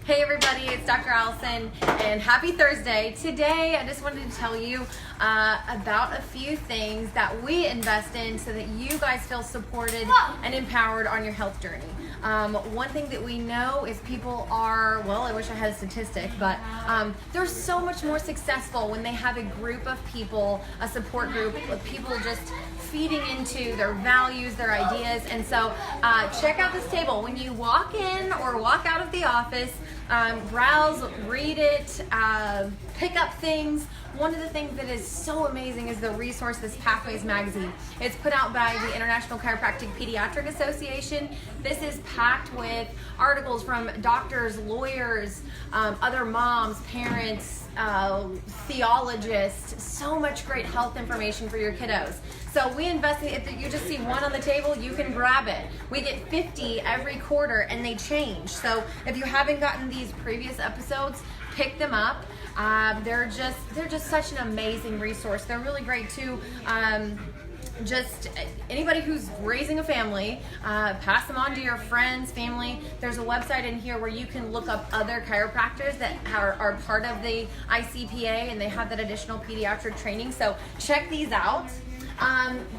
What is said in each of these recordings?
Hey everybody, it's Dr. Allison and happy Thursday. Today I just wanted to tell you about a few things that we invest in so that you guys feel supported and empowered on your health journey. One thing that we know is people are, well, I wish I had a statistic, but they're so much more successful when they have a group of people, a support group of people just feeding into their values, their ideas. And so check out this table. When you walk in or walk out of the office, browse, read it, pick up things. One of the things that is so amazing is the resource, this Pathways magazine. It's put out by the International Chiropractic Pediatric Association. This is packed with articles from doctors, lawyers, other moms, parents, theologists, so much great health information for your kiddos. So we invest in it. If you just see one on the table, you can grab it. We get 50 every quarter and they change. So if you haven't gotten these previous episodes, pick them up. They're just such an amazing resource. They're really great too. Just anybody who's raising a family, pass them on to your friends, family. There's a website in here where you can look up other chiropractors that are part of the ICPA and they have that additional pediatric training. So check these out.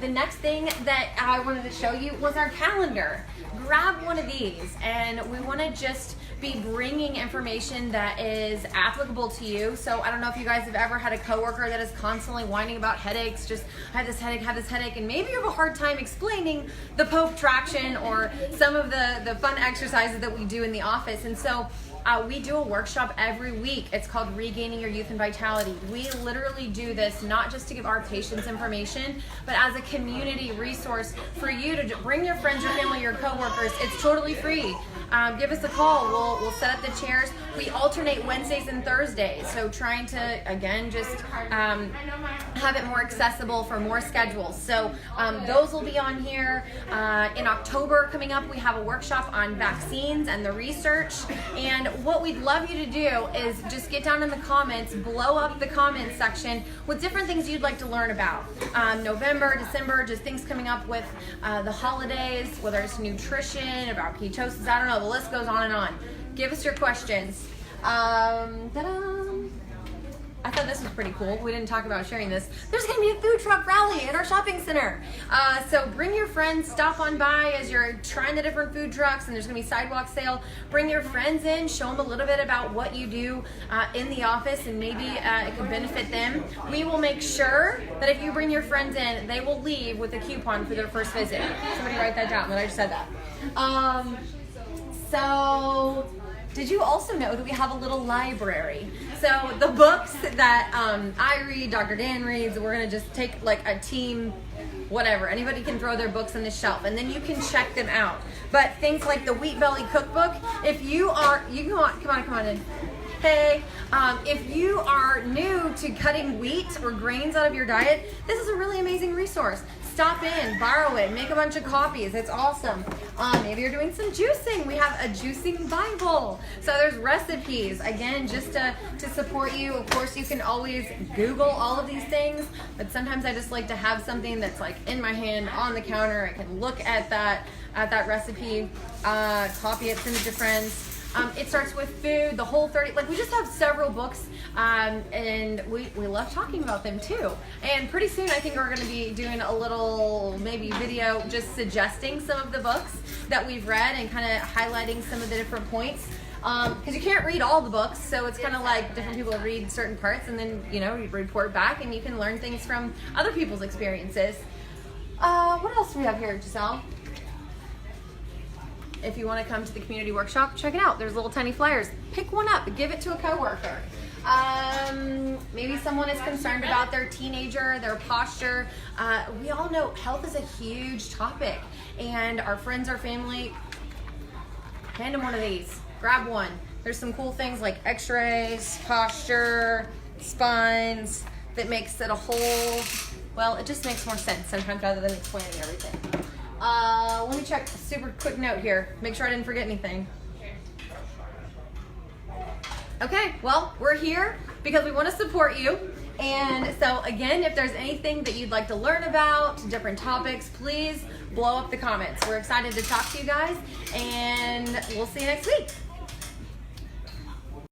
The next thing that I wanted to show you was our calendar. Grab one of these, and we want to just be bringing information that is applicable to you. So I don't know if you guys have ever had a coworker that is constantly whining about headaches, just I have this headache, and maybe you have a hard time explaining the Pope traction or some of the fun exercises that we do in the office. And so we do a workshop every week. It's called Regaining Your Youth and Vitality. We literally do this not just to give our patients information, but as a community resource for you to bring your friends, your family, your coworkers. It's totally free. Give us a call. We'll set up the chairs. We alternate Wednesdays and Thursdays. So trying to, again, just have it more accessible for more schedules. So those will be on here. In October coming up, we have a workshop on vaccines and the research. And what we'd love you to do is just get down in the comments, blow up the comments section with different things you'd like to learn about. November, December, just things coming up with the holidays, whether it's nutrition, about ketosis, I don't know, the list goes on and on. Give us your questions. I thought this was pretty cool. We didn't talk about sharing this. There's going to be a food truck rally at our shopping center. So bring your friends, stop on by as you're trying the different food trucks, and there's going to be sidewalk sale. Bring your friends in, show them a little bit about what you do in the office, and maybe it could benefit them. We will make sure that if you bring your friends in, they will leave with a coupon for their first visit. Somebody write that down, that I just said that. So did you also know that we have a little library? So the books that I read, Dr. Dan reads, we're going to just take like a team, whatever. Anybody can throw their books on the shelf and then you can check them out. But things like the Wheat Belly Cookbook, if you are, come on in. Hey, if you are new to cutting wheat or grains out of your diet, this is a really amazing resource. Stop in, borrow it, make a bunch of copies. It's awesome. Maybe you're doing some juicing. We have a juicing Bible. So there's recipes, again, just to support you. Of course, you can always Google all of these things, but sometimes I just like to have something that's like in my hand on the counter. I can look at that recipe, copy it, send it to friends. It starts with food, the whole 30, like we just have several books, and we love talking about them too. And pretty soon I think we're going to be doing a little maybe video just suggesting some of the books that we've read and kind of highlighting some of the different points. Because you can't read all the books, so it's kind of like different people read certain parts and then, you report back and you can learn things from other people's experiences. What else do we have here, Giselle? If you want to come to the community workshop, check it out. There's little tiny flyers. Pick one up, give it to a coworker. Maybe someone is concerned about their teenager, their posture. We all know health is a huge topic, and our friends, our family, hand them one of these. Grab one. There's some cool things like x-rays, posture, spines, that makes it a whole, well, it just makes more sense sometimes rather than explaining everything. Let me check a super quick note here. Make sure I didn't forget anything. Okay, well, we're here because we want to support you. And so again, if there's anything that you'd like to learn about, different topics, please blow up the comments. We're excited to talk to you guys, and we'll see you next week.